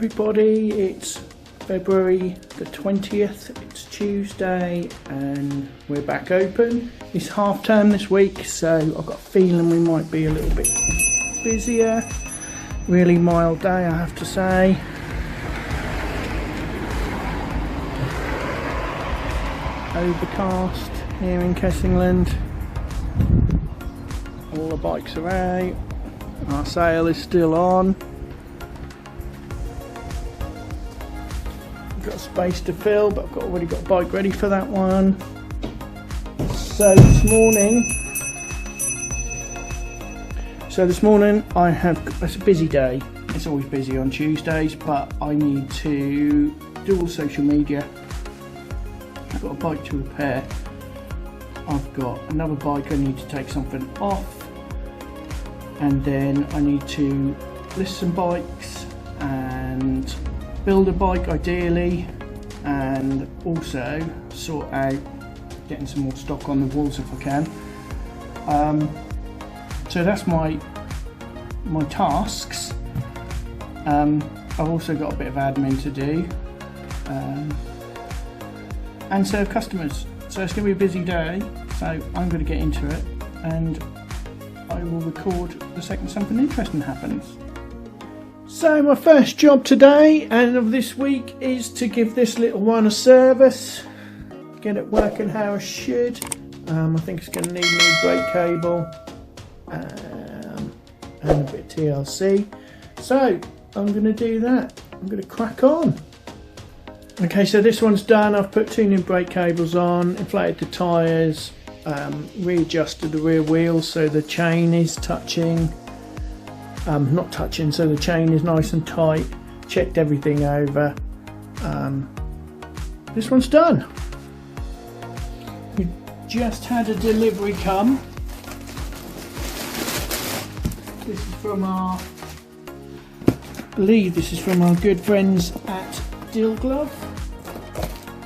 everybody, it's February the 20th, it's Tuesday and we're back open. It's half term this week, so I've got a feeling we might be a little bit busier. Really mild day, I have to say. Overcast here in Kessingland. All the bikes are out. Our sale is still on. Got a space to fill, but I've already got a bike ready for that one. So this morning it's a busy day. It's always busy on Tuesdays, but I need to do all social media. I've got a bike to repair. I've got another bike I need to take something off, and then I need to list some bikes and build a bike ideally, and also sort out getting some more stock on the walls if I can. So that's my tasks. I've also got a bit of admin to do, and serve customers. So it's going to be a busy day, so I'm going to get into it and I will record the second something interesting happens. So my first job today and of this week is to give this little one a service, get it working how it should. I think it's going to need a new brake cable and a bit of TLC. So I'm going to do that. I'm going to crack on. Okay, so this one's done. I've put 2 new brake cables on, inflated the tyres, readjusted the rear wheels so the chain is touching. Not touching, so the chain is nice and tight. Checked everything over. This one's done. We just had a delivery come. This is from I believe this is from our good friends at Deal Glove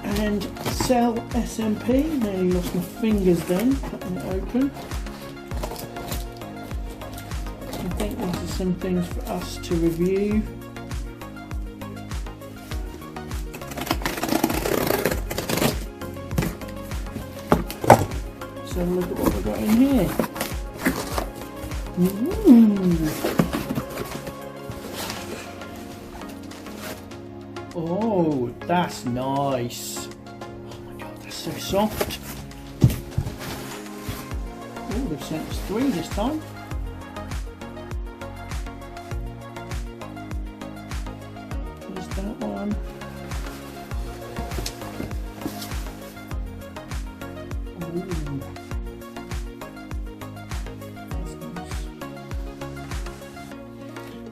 and Cell SMP. Nearly lost my fingers then cutting it open. I think these are some things for us to review. So have a look at what we've got in here. Ooh. Oh, that's nice. Oh my god, that's so soft. Oh, they've sent us 3 this time. That one. Ooh.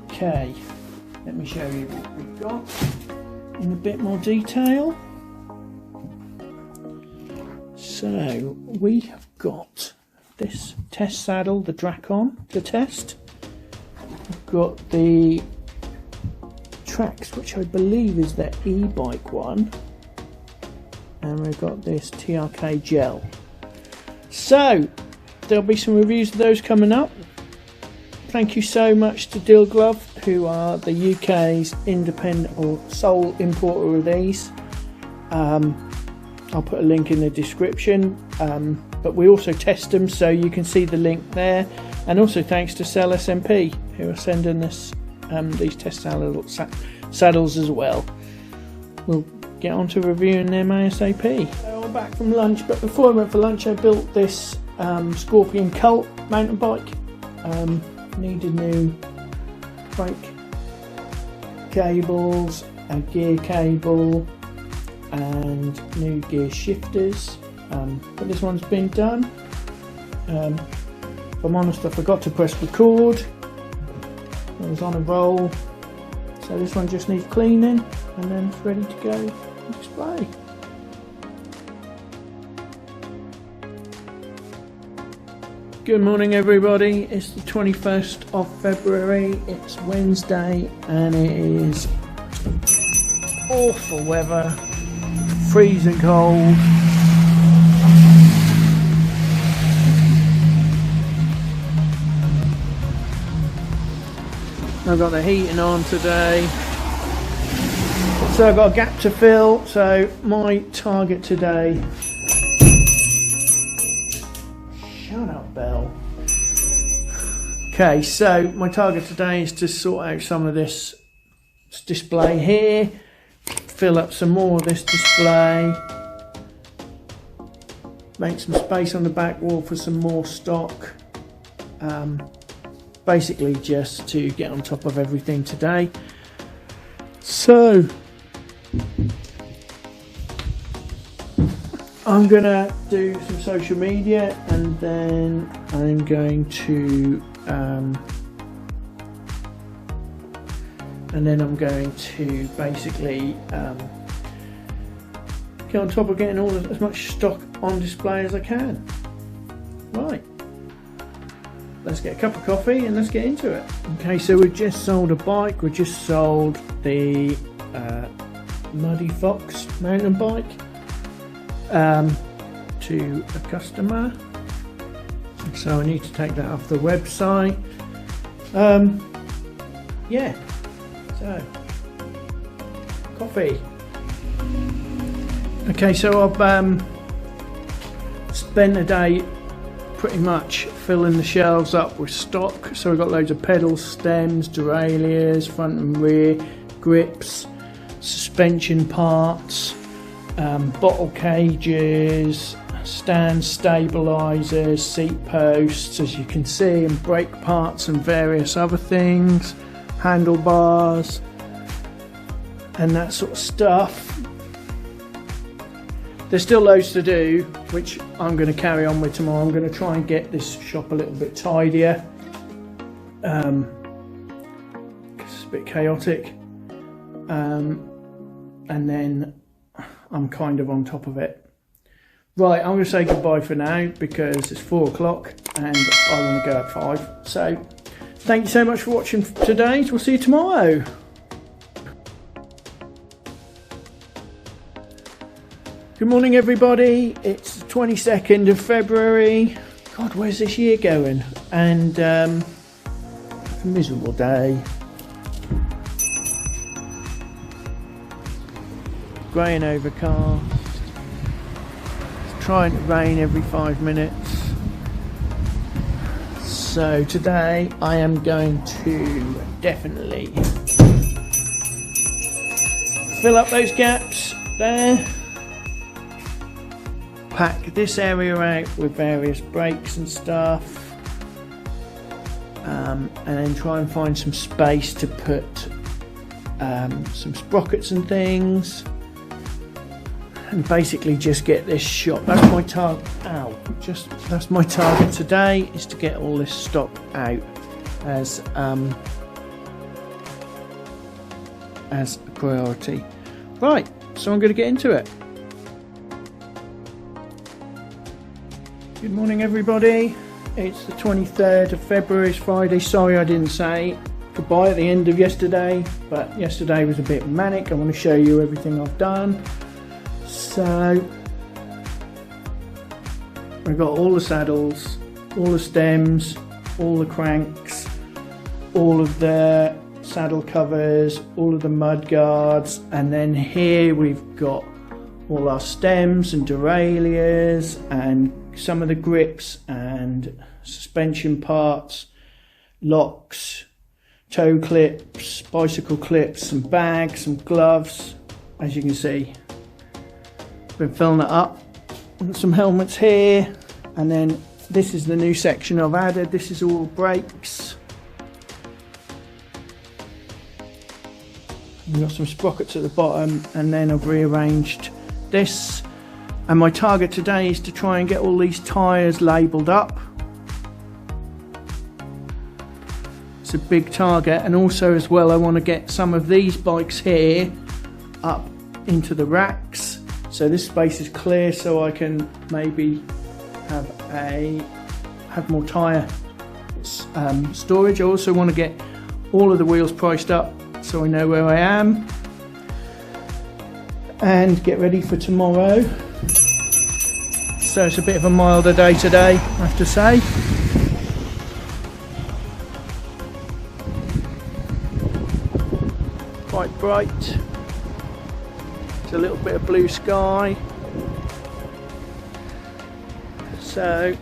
Okay, let me show you what we've got in a bit more detail. So we have got this test saddle, the Dracon, to test. We've got the tracks, which I believe is their e-bike one, and we've got this TRK gel. So there'll be some reviews of those coming up. Thank you so much to Deal Glove, who are the UK's independent or sole importer of these. I'll put a link in the description, but we also test them, so you can see the link there. And also thanks to Cell SMP, who are sending us these test saddles as well. We'll get on to reviewing them ASAP. So I'm back from lunch, but before I went for lunch I built this Scorpion Cult mountain bike. Needed new brake cables, a gear cable and new gear shifters, but this one's been done. If I'm honest, I forgot to press record. I was on a roll, so this one just needs cleaning and then it's ready to go and display. Good morning everybody, it's the 21st of February, it's Wednesday and it is awful weather, freezing cold. I've got the heating on today. So I've got a gap to fill, so my target today... Shut up, Belle. Okay, so my target today is to sort out some of this display here, fill up some more of this display, make some space on the back wall for some more stock. Basically just to get on top of everything today. So I'm gonna do some social media, and then I'm going to basically get on top of getting as much stock on display as I can. Right, let's get a cup of coffee and let's get into it. Okay, so we've just sold a bike. We just sold the Muddy Fox mountain bike to a customer, so I need to take that off the website. Yeah, so coffee. Okay, so I've spent a day pretty much filling the shelves up with stock. So we've got loads of pedals, stems, derailleurs, front and rear, grips, suspension parts, bottle cages, stand stabilizers, seat posts, as you can see, and brake parts and various other things, handlebars and that sort of stuff. There's still loads to do, which I'm going to carry on with tomorrow. I'm going to try and get this shop a little bit tidier, because it's a bit chaotic, and then I'm kind of on top of it. Right, I'm going to say goodbye for now because it's 4 o'clock and I want to go at 5. So thank you so much for watching today. We'll see you tomorrow. Good morning, everybody. It's the 22nd of February. God, where's this year going? And it's a miserable day. Grey and overcast. It's trying to rain every 5 minutes. So today I am going to definitely fill up those gaps there. Pack this area out with various brakes and stuff, and then try and find some space to put some sprockets and things, and basically just get this shop. That's my target. That's my target today, is to get all this stock out as a priority. Right, so I'm going to get into it. Good morning, everybody. It's the 23rd of February, it's Friday. Sorry I didn't say goodbye at the end of yesterday, but yesterday was a bit manic. I want to show you everything I've done. So I've got all the saddles, all the stems, all the cranks, all of the saddle covers, all of the mud guards, and then here we've got all our stems and derailleurs and some of the grips and suspension parts, locks, toe clips, bicycle clips, some bags, some gloves. As you can see, been filling it up. Some helmets here, and then this is the new section I've added. This is all brakes. We've got some sprockets at the bottom, and then I've rearranged this. And my target today is to try and get all these tyres labelled up. It's a big target, and also as well I want to get some of these bikes here up into the racks, so this space is clear, so I can maybe have more tyre storage. I also want to get all of the wheels priced up so I know where I am, and get ready for tomorrow. So it's a bit of a milder day today, I have to say. Quite bright. It's a little bit of blue sky. So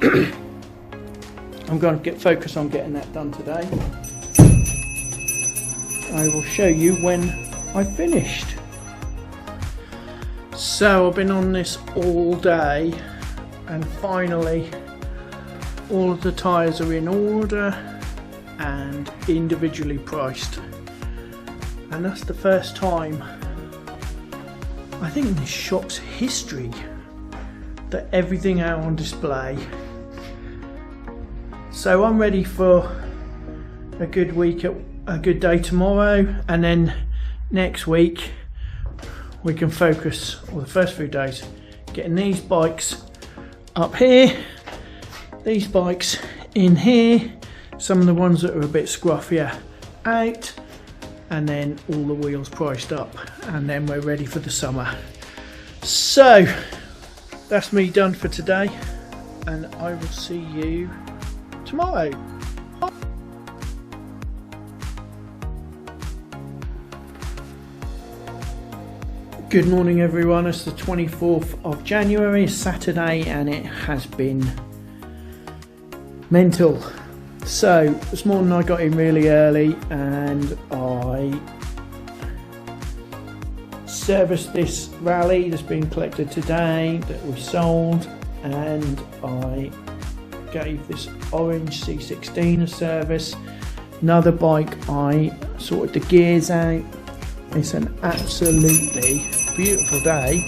I'm going to focus on getting that done today. I will show you when I finished. So I've been on this all day, and finally all of the tyres are in order and individually priced, and that's the first time I think in this shop's history that everything out on display. So I'm ready for a good week, a good day tomorrow, and then next week we can focus, or the first few days, getting these bikes up here, these bikes in here, some of the ones that are a bit scruffier out, and then all the wheels priced up, and then we're ready for the summer. So that's me done for today, and I will see you tomorrow. Good morning everyone, it's the 24th of January, Saturday, and it has been mental. So this morning I got in really early and I serviced this rally that's been collected today that we sold, and I gave this orange C16 a service. Another bike, I sorted the gears out. It's an absolutely beautiful day,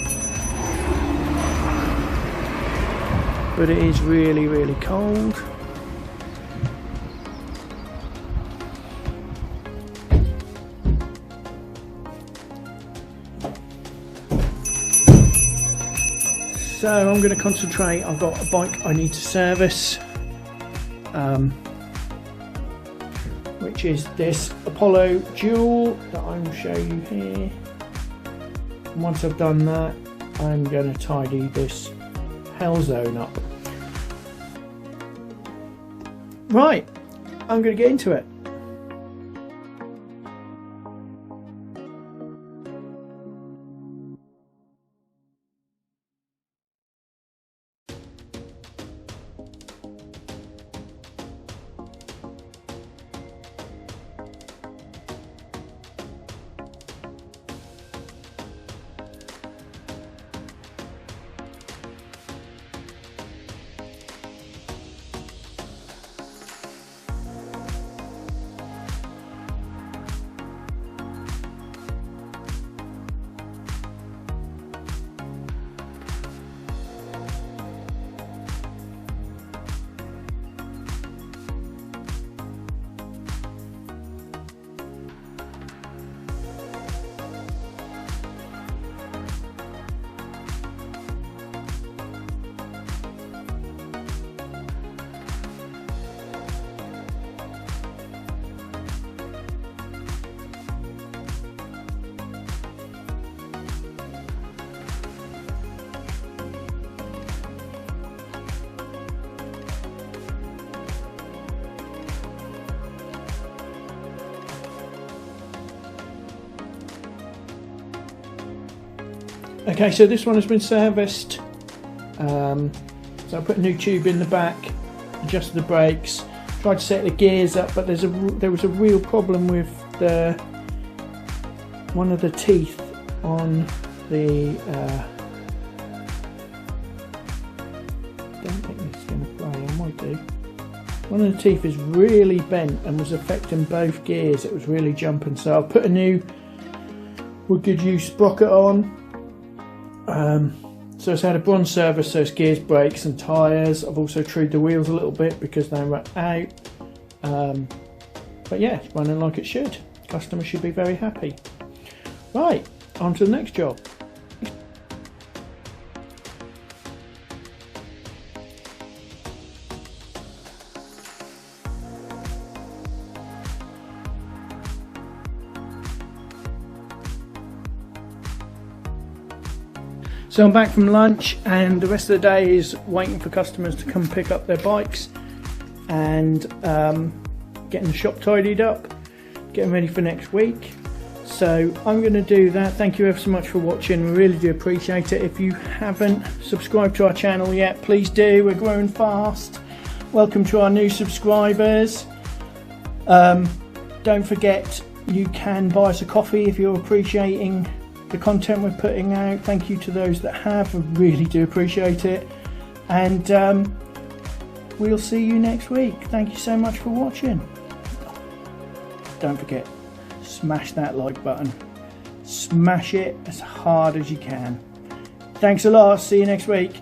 but it is really, really cold. So I'm going to concentrate. I've got a bike I need to service, which is this Apollo Dual that I will show you here. And once I've done that, I'm going to tidy this hell zone up. Right, I'm going to get into it. Okay, so this one has been serviced. So I put a new tube in the back, adjusted the brakes, tried to set the gears up, but there was a real problem with one of the teeth on the. Don't think this is going to play. I might do. One of the teeth is really bent and was affecting both gears. It was really jumping, so I put a new wood good use sprocket on. So it's had a bronze service, so it's gears, brakes and tyres. I've also treated the wheels a little bit because they were out. But yeah, it's running like it should. Customer should be very happy. Right, on to the next job. So I'm back from lunch, and the rest of the day is waiting for customers to come pick up their bikes and getting the shop tidied up, getting ready for next week. So I'm going to do that. Thank you ever so much for watching. We really do appreciate it. If you haven't subscribed to our channel yet, please do. We're growing fast. Welcome to our new subscribers. Don't forget, you can buy us a coffee if you're appreciating the content we're putting out. Thank you to those that have. We really do appreciate it. And we'll see you next week. Thank you so much for watching. Don't forget, smash that like button. Smash it as hard as you can. Thanks a lot. See you next week.